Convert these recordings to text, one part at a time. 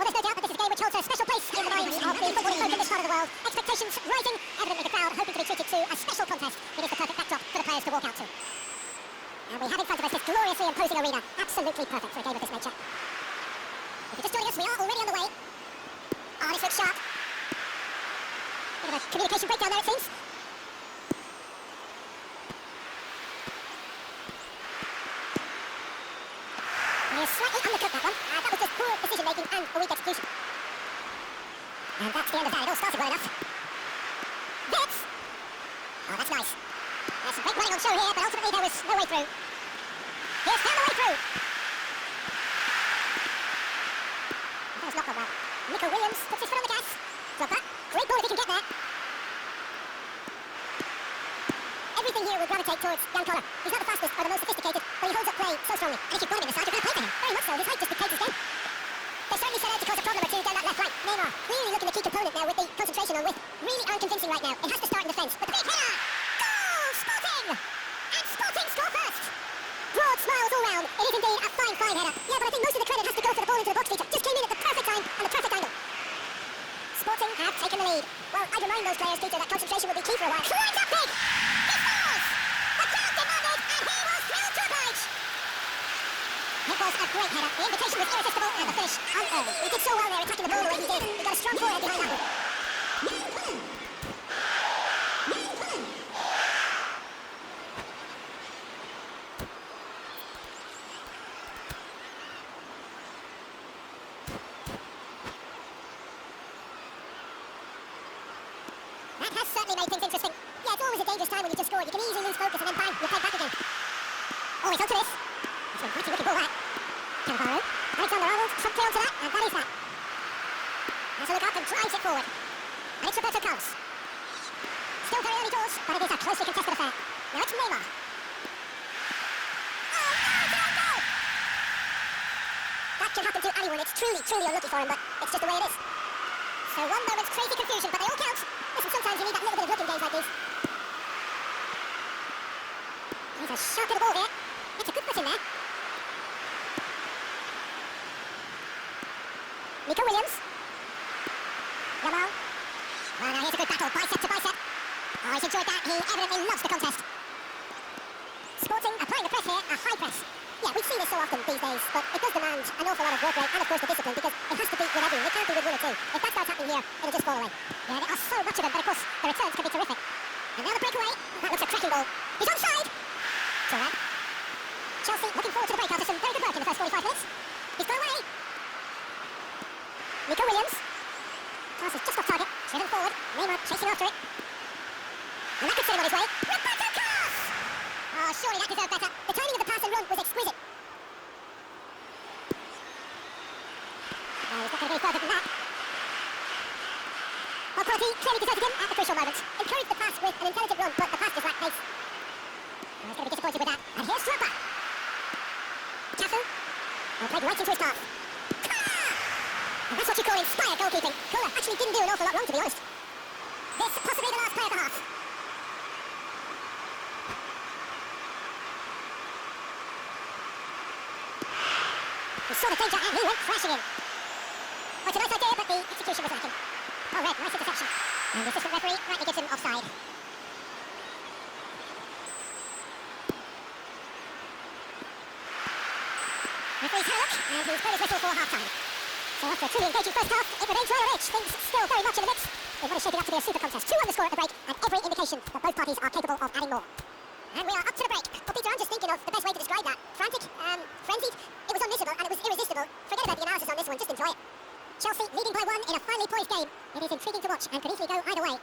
Well, there's no doubt that this is a game which holds a special place in the minds of the footballing folk in this part of the world. Expectations rising, evidently the crowd hoping to be treated to a special contest. It is the perfect backdrop for the players to walk out to. And we have in front of us this gloriously imposing arena. Absolutely perfect for a game of this nature. If you're just joining us, we are already on the way. Oh, this looks sharp. Bit of a communication breakdown there, it seems. He has slightly undercut that one. That was just poor decision-making and a weak execution. And that's the end of that. It all started well enough. Vitz! Oh, that's nice. There's some great running on show here, but ultimately there was no way through. Here's found the way through. That was not gone well. Nico Williams puts his foot on the gas. Drop that. Great ball if he can get there. Everything here will gravitate towards Jan Koler. He's not the fastest or the most sophisticated, but he holds up play so strongly. And if you put him in the side, you're going to play for him. Very much so. His height just dictates his game. They certainly set out to cause a problem or two down that left right. Neymar really looking the key component now with the concentration on width. Really unconvincing right now. It has to start in defence. But the big header! Goal! Sporting! And Sporting score first! Broad smiles all round. It is indeed a fine, fine header. Yeah, but I think most of the credit has to go for the ball into the box feature. Just came in at the perfect time and the perfect angle. Sporting have taken the lead. Well, I'd remind those players, Peter, that concentration will be key for a while. Climbs up big! He scores! The crowd demanded, and he was thrilled to oblige. It was a great header. The invitation was irresistible, and the finish unearned. He did so well there, attacking the ball the way he did. He got a strong forehead behind that one. That has certainly made things interesting. Yeah, it's always a dangerous time when you just scored. You can easily lose focus, and then bang, you're played back again. Oh, he's onto this. That's a mighty looking ball, that. Cannavaro. Alexander-Arnold, some play onto that, and that is that. Has a look up and drives it forward. And it's Roberto Carlos. Still very early doors, but it is a closely contested affair. Now it's Neymar. Oh, no, no, no! That can happen to anyone. It's truly, truly unlucky for him, but it's just the way it is. So one moment's crazy confusion, but they all count. Listen, sometimes you need that little bit of luck in games like these. He's a sharp little ball here. It's a good foot in there. Nico Williams. Yamal. Well, now here's a good battle, bicep to bicep. Oh, he's enjoyed that. He evidently loves the contest. Sporting applying the press here, a high press. Yeah, we see this so often these days, but it does demand an awful lot of work rate and, of course, the discipline, because it has to be with everyone. It can't be with one or two. If that starts happening here, it'll just fall away. Yeah, there are so much of them, but, of course, the returns can be terrific. And now the breakaway. That looks a cracking ball. He's onside. So then, Chelsea looking forward to the break after some very good work in the first 45 minutes. He's gone away. Nico Williams. Pass is just off target. Driven forward. Neymar chasing after it. And that could send him on his way. Roberto Carlos! Oh, surely that deserved better. The timing of the pass and run was exquisite. He's not going to go further than that. Well, quality clearly deserted him at the crucial moment. Encouraged the pass with an intelligent run, but the pass just lacked pace. Well, he's going to be disappointed with that. And here's Slapper. Cafu. Well, played right into his path. And that's what you call inspired goalkeeping. Koler actually didn't do an awful lot wrong, to be honest. This possibly the last play of the half. He saw the danger and he went crashing in. Well, it's a nice idea, but the execution was lacking. Oh, red, nice interception. And the assistant referee rightly gives him offside. Referee's had a look, and he's put his whistle for half-time. So after a truly engaging first half, it remains rather rich. Things still very much in the mix. It is shaping up to be a super contest. 2-1 the score at the break, and every indication that both parties are capable of adding more. And we are up to the break. Well, Peter, I'm just thinking of the best way to describe that. Frantic, frenzied. It was unmissable and it was irresistible. Forget about the analysis on this one, just enjoy it. Chelsea leading by 1 in a finely poised game. It is intriguing to watch and could easily go either way.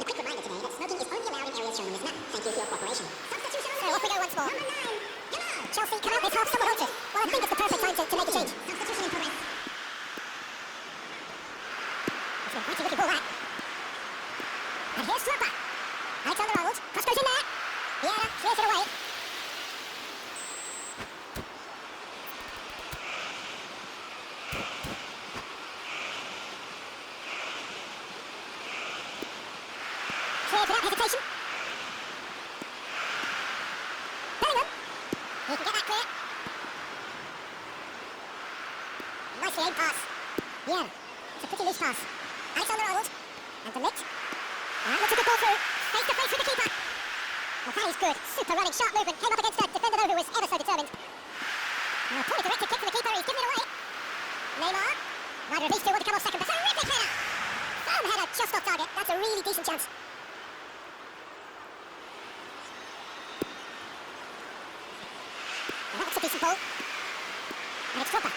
A quick reminder today that smoking is only allowed in areas shown on this map. Thank you for your cooperation. Substitution. So off we go once more. Number 9. Chelsea come out this half somewhat altered. Well, I think it's the perfect time to make a change. Substitution in progress. That's a mighty looking ball, that. And here's Slapper. Alexander-Arnold. Cross goes in there. Vieira clears it away. Cleared without hesitation. Bellingham. He can get that clear. Nicely aimed pass. Yeah, it's a pretty loose pass. Alexander-Arnold. And De Ligt. And looks a good ball through. Face to face with the keeper. Well, that is good. Super running, sharp movement. Came up against that defender though who was ever so determined. Poorly directed kick from the keeper. He's given it away. Neymar. Neither of these two want to come off second. But terrific header. Firm header just off target. That's a really decent chance. That's a decent ball. And it's Drogba.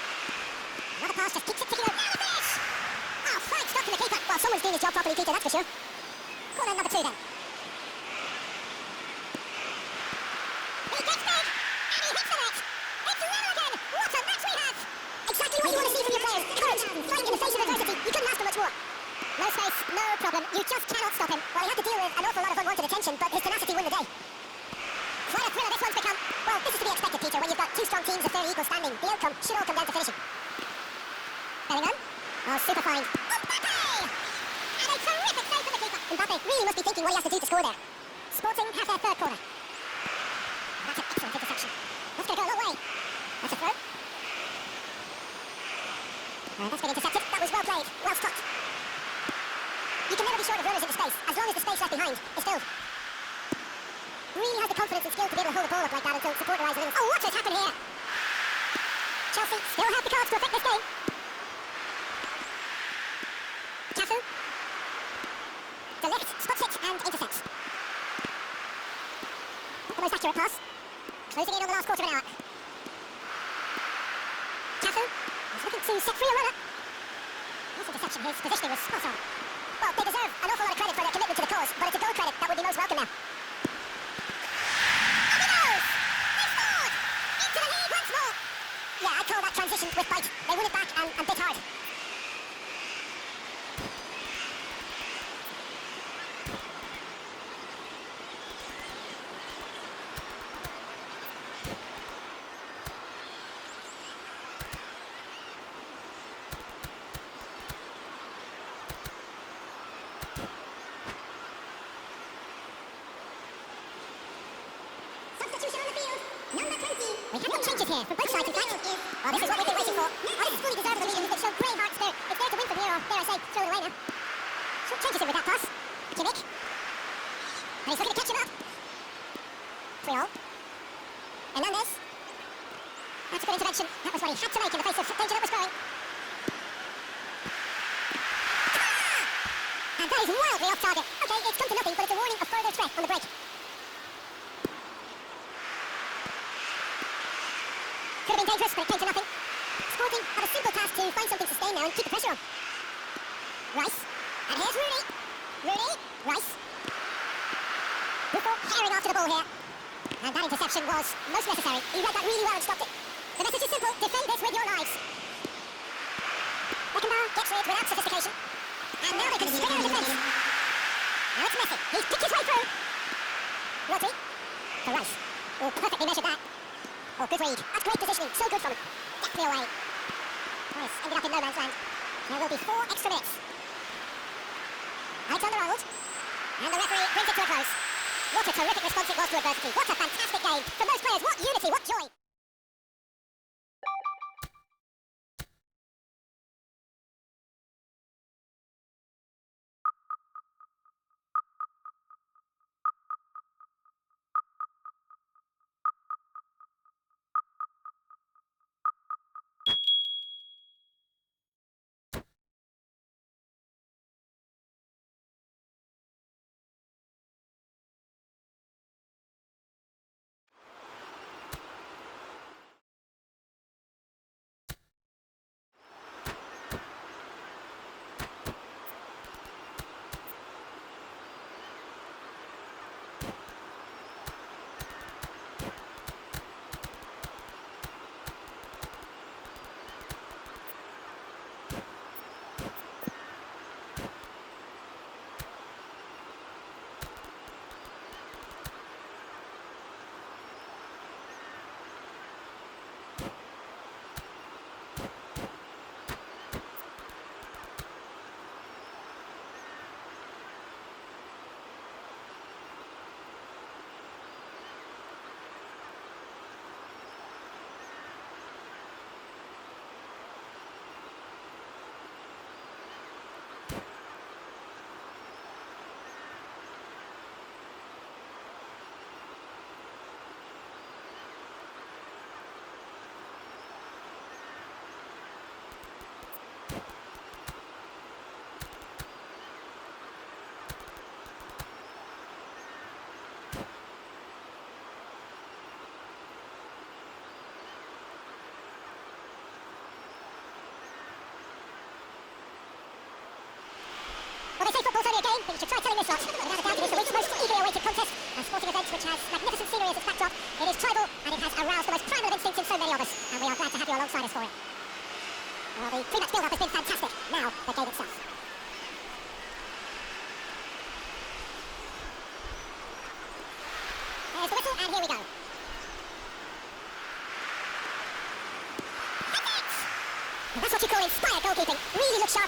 Another pass just keeps it ticking over. Now the finish! Oh, fine stop from the keeper. Well, someone's doing his job properly, Peter, that's for sure. Corner number 2 then. He gets big, and he hits the net. It's level again. What a match we have! Exactly what you want to see from your players. Courage, fighting in the face of adversity. You couldn't ask for much more. No space, no problem. You just cannot stop him. Well, he had to deal with an awful lot of unwanted attention, but his tenacity won the day. Quite a thriller this one's become. Well, this is to be expected, Peter, when you've got two strong teams of fairly equal standing. The outcome should all come down to finishing. Bellingham. Oh, super fine. Mbappe! And a terrific save from the keeper. Mbappe really must be thinking what he has to do to score there. Sporting have their third corner. That's an excellent interception. That's going to go a long way. That's a throw. That's been intercepted. That was well played. Well stopped. You can never be sure of runners into space, as long as the space left behind is filled. Really has the confidence and skill to be able to hold the ball up like that until support arrives a little. Oh, what has happened here? Chelsea still have the cards to affect this game. Cafu. De Ligt spots it and intercepts. Not the most accurate pass. Closing in on the last quarter of an hour. Cafu is looking to set free a runner. This interception, his positioning was spot on. Well, they deserve an awful lot of credit for their commitment to the cause, but it's a goal credit that would be most welcome now. And he goes! They scored! Into the lead once more! Yeah, I call that transition with bite. They win it back and bit hard. We have got changes here from both sides, in fact. Oh, this is what we've been waiting for. Oh, this is fully deserved of the Legions. They've shown brave hearts there. It's there to win from here, or dare I say, throw it away now. Short changes in with that pass. Kimmich. And he's looking to catch him up. Friol. Hernandez. That's a good intervention. That was what he had to make in the face of danger that was growing. And that is wildly off target. Okay, it's come to nothing, but it's a warning of further threat on the break. Could have been dangerous, but it came to nothing. Sporting have a simple task to find something to sustain now and keep the pressure on. Rice. And here's Rooney. Rooney. Rice. Buffon herring after the ball here. And that interception was most necessary. He read that really well and stopped it. The message is simple. Defend this with your lives. Beckenbauer gets rid without sophistication. And now they can spring out of defence. Now it's Messi. He's picked his way through. Rodri. For Rice. Oh, perfectly measured that. Oh, good read. That's great positioning. So good from him. Deftly away. Rice ended up in no man's land. There will be 4 extra minutes. Alexander-Arnold. And the referee brings it to a close. What a terrific response it was to adversity. What a fantastic game. From those players, what unity, what joy.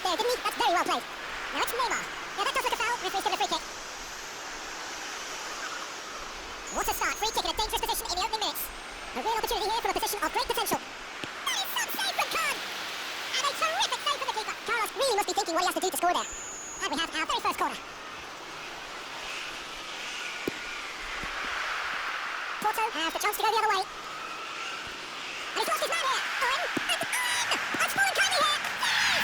up there, didn't he? That's very well played. Now it's Neymar. Yeah, that does look a foul. Referee's given a free kick. What a start. Free kick in a dangerous position in the opening minutes. A real opportunity here for a position of great potential. That is some save from Khan. And a terrific save from the keeper. Carlos really must be thinking what he has to do to score there. And we have our very first corner. Porto has the chance to go the other way. And he's lost his man here. Owen. And Owen! That's fallen kindly here. Yes!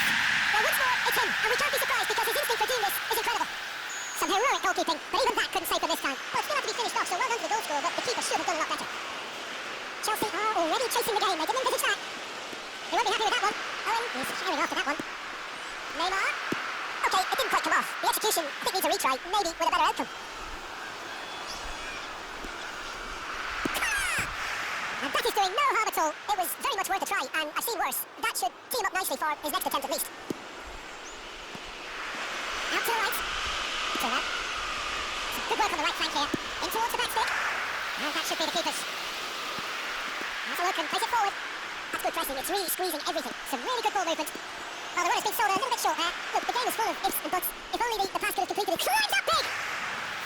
Well, once more, it's him. And we can't be surprised because his instinct for doing this is incredible. Some heroic goalkeeping, but even that couldn't save them this time. Well, it still had to be finished off, so well done to the goal scorer, but the keeper should have done a lot better. Chelsea are already chasing the game. They didn't envisage that. They won't be happy with that one. Owen is sharing after that one. Neymar. Okay, it didn't quite come off. The execution, I think, needs a retry, maybe with a better outcome. And that is doing no harm at all. It was very much worth a try, and I've seen worse. That should team up nicely for his next attempt at least. Out to the right. Koler. Good work on the right flank here. In towards the back stick. And that should be the keeper's. Has a look and plays it forward. That's good pressing. It's really squeezing everything. Some really good ball movement. Well, the runner's been sold a little bit short there. Look, the game is full of ifs and buts. If only the pass could have completed it. Climbs up big!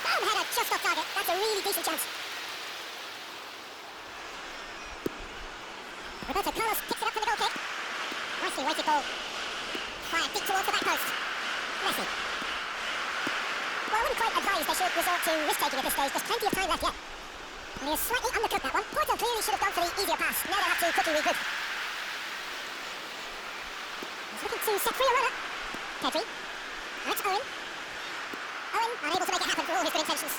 Boom header, just off target. That's a really decent chance. Roberto Carlos picks it up for the goal kick. Nicely weighted ball. Fire deep towards the back post. Messi. Well, I wouldn't quite advise they should resort to risk-taking at this stage. There's plenty of time left yet. And he has slightly undercut that one. Porto clearly should have gone for the easier pass. Now they have to quickly regroup. He's looking to set free a runner. Pedri. Now it's Owen. Owen unable to make it happen for all his good intentions.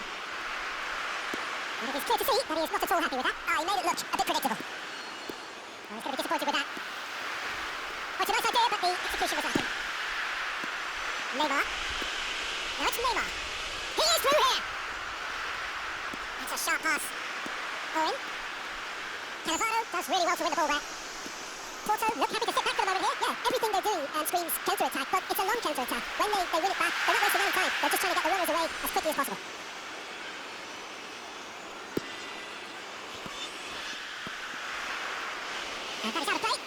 And it is clear to see that he is not at all happy with that. He made it look a bit predictable. Well, he's going to be disappointed with that. Well, it's a nice idea, but the execution was lacking. Neymar. Now it's Neymar. He is through here! That's a sharp pass. Owen. Cannavaro does really well to win the ball there. Porto look happy to sit back for the moment here. Yeah, everything they do screams counter-attack, but it's a long counter-attack. When they win it back, they're not wasting any time. They're just trying to get the runners away as quickly as possible. And that is out of play.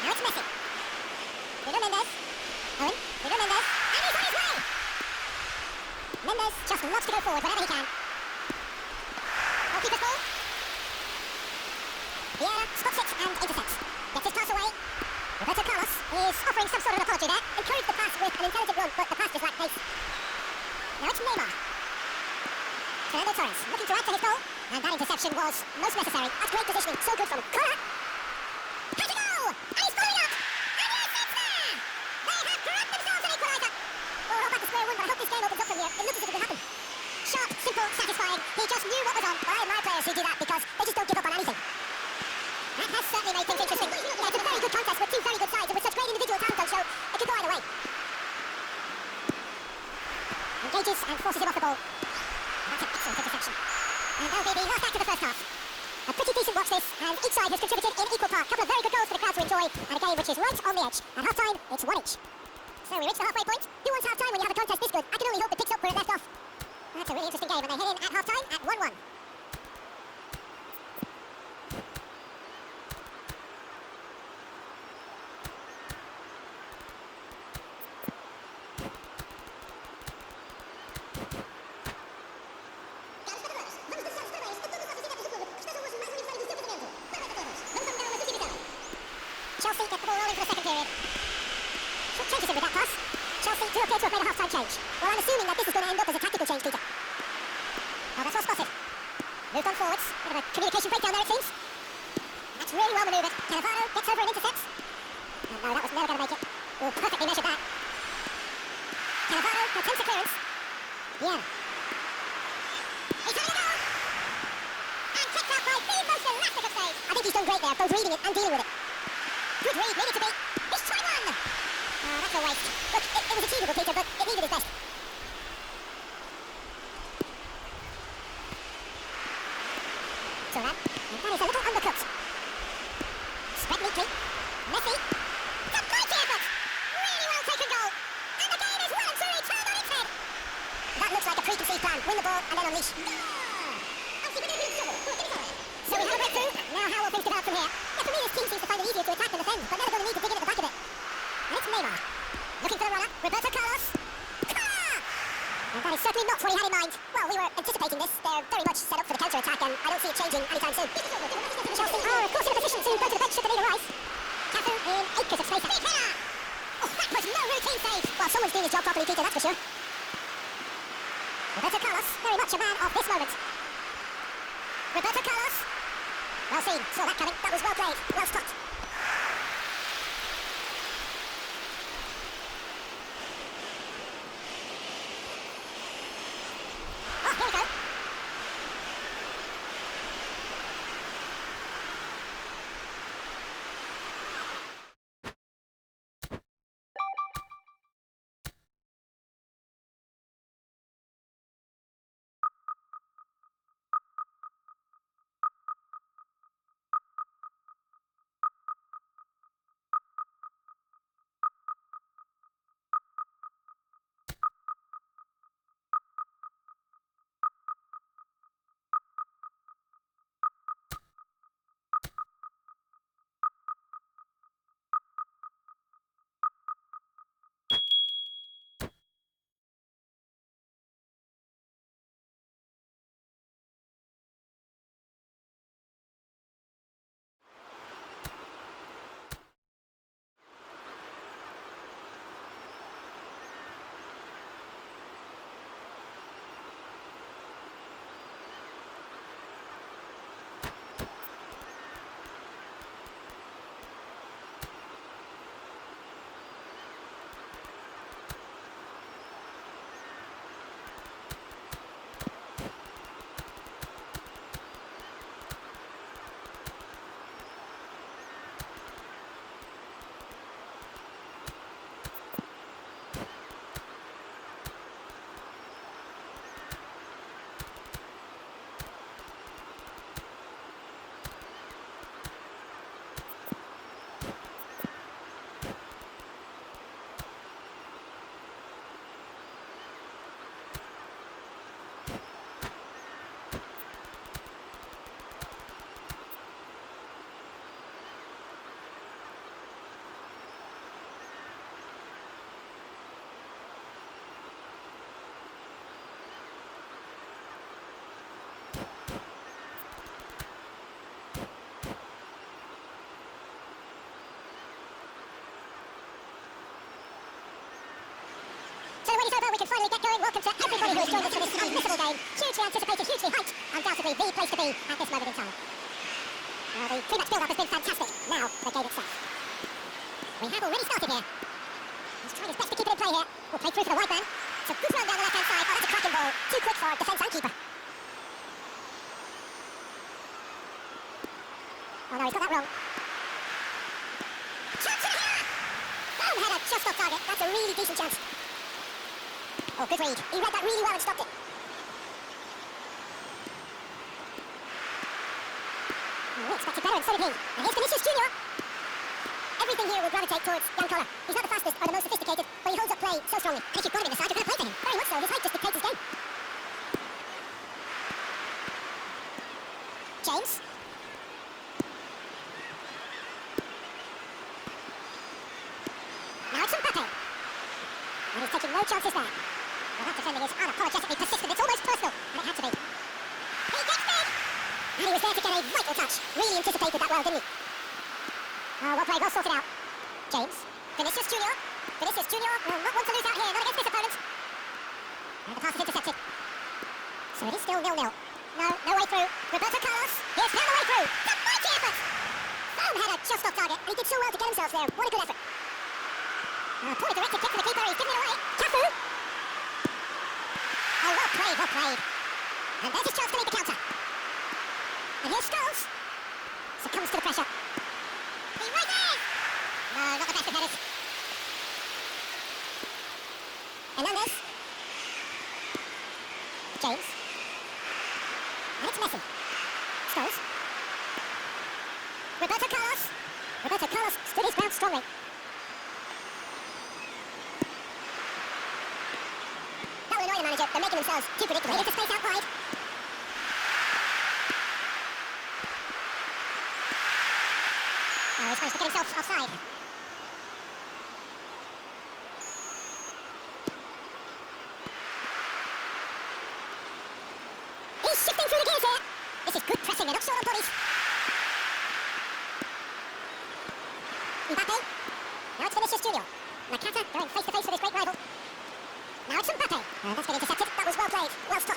Now it's Messi. Nuno Mendes. Owen. Nuno Mendes. And he's on his way! Mendes just loves to go forward whenever he can. Goalkeeper's ball. Vieira spots it and intercepts. Gets his pass away. Roberto Carlos is offering some sort of an apology there. Encouraged the pass with an intelligent run, but the pass just lacked pace. Now it's Neymar. Fernando Torres looking to add to his goal. And that interception was most necessary. That's great positioning. So good from him. Koler. Has a goal! And he's following up! And yes, it's there! They have grabbed themselves an equaliser! Well, we're all back to square one, but I hope this game opens up from here. It looks as if it could happen. Sharp, simple, satisfying. He just knew what was on. But I admire players who do that because they just don't give up on anything. That has certainly made things interesting. Yeah, it's a very good contest with two very good sides and with such great individual talent on show. It could go either way. Engages and forces him off the ball. That's an excellent interception. And that'll be the last act of the first half. A pretty decent watch this, and each side has contributed in equal part. A couple of very good goals for the crowd to enjoy, and a game which is right on the edge. At half-time, it's 1 each. So we reach the halfway point. Who wants half-time when you have a contest this good? I can only hope it picks up where it left off. That's a really interesting game, and they head in at half-time at 1-1. Chelsea get the ball rolling for the second period. What changes him with that pass? Chelsea do appear to have made a half-time change. Well, I'm assuming that this is going to end up as a tactical change, Peter. Oh, that's well spotted. Moved on forwards. Bit of a communication breakdown there, it seems. That's really well manoeuvred. Cannavaro gets over and intercepts. Oh, no, that was never going to make it. Oh, perfectly measured that. Cannavaro attempts a clearance. Yeah. He's having a go! And kicked out by the most elastic of saves. I think he's done great there, both reading it and dealing with it. Good read, needed to be. It's 21! Oh, that's a waste. Look, it was achievable, Peter, but it needed his best. Turan, and that is a little undercooked. Spread neatly. Messi. The mighty effort! Really well taken goal. And the game is well and truly turned on its head. That looks like a preconceived plan. Win the ball and then unleash. So we have a breakthrough. Now how will things develop from here? Yeah, for me this team seems to find it easier to attack than defend, but never going to need to dig in at the back of it. And it's Neymar. Looking for the runner. Roberto Carlos. And that is certainly not what he had in mind. Well, we were anticipating this. They're very much set up for the counter-attack, and I don't see it changing anytime soon. Chelsea are, of course, in a position to go to the bench should the need arise. Cafu in acres of space. Big header! Oh, that was no routine save. Well, someone's doing his job properly, Peter, that's for sure. Roberto Carlos, very much a man of this moment. Roberto Carlos. Well seen. Saw that coming. That was well played. Well stopped. Oh, here we go. So the wait is over, we can finally get going. Welcome to everybody who has joined us for this unmissable game. Hugely anticipated, hugely hyped. Undoubtedly the place to be at this moment in time. The pre-match build-up has been fantastic. Now, the game itself. We have already started here. He's trying his best to keep it in play here. We'll play through for the wide man. So good run down the left-hand side. Oh, that's a cracking ball. Too quick for defence and keeper. Oh no, he's got that wrong. Chance in here! Boom header, just off target. That's a really decent chance. Oh, good read. He read that really well and stopped it. Oh, we expected better and so did he. And here's Vinicius Junior. Everything here will gravitate towards young Koler. He's not the fastest or the most sophisticated, but he holds up play so strongly. And if you've got him in the side, you're going to play for him. Very much so. His height just dictates his game. James. Now it's Mbappe. And he's taking no chances there. Well, that defending is unapologetically persistent. It's almost personal, and it had to be. He gets big! And he was there to get a vital touch. Really anticipated that well, didn't he? Oh, well played, well sorted out. James. Vinicius Junior. Vinicius Junior will not want to lose out here, not against this opponent. And the pass is intercepted. So it is still 0-0. No way through. Roberto Carlos. Here's now the way through. The mighty effort! Boom header, just off target. And he did so well to get himself there. What a good effort. Poorly directed kick for the keeper. He's given it away. Cafu. Oh, well played, well played. And there's his chance to lead the counter. And here's Scholes. Succumbs to the pressure. He rises! No, not the best of headers. Hernandez. James. And it's Messi. Scholes. Roberto Carlos. Roberto Carlos stood his ground strongly. That will annoy the manager. They're making themselves too predictable. Into space out wide. Oh, he's managed to get himself offside. pressing, they're not short on bodies. Mbappe. Now it's Vinicius Junior. Nakata going face to face with his great rival. Now it's Mbappe. That's been intercepted. That was well played. Well struck.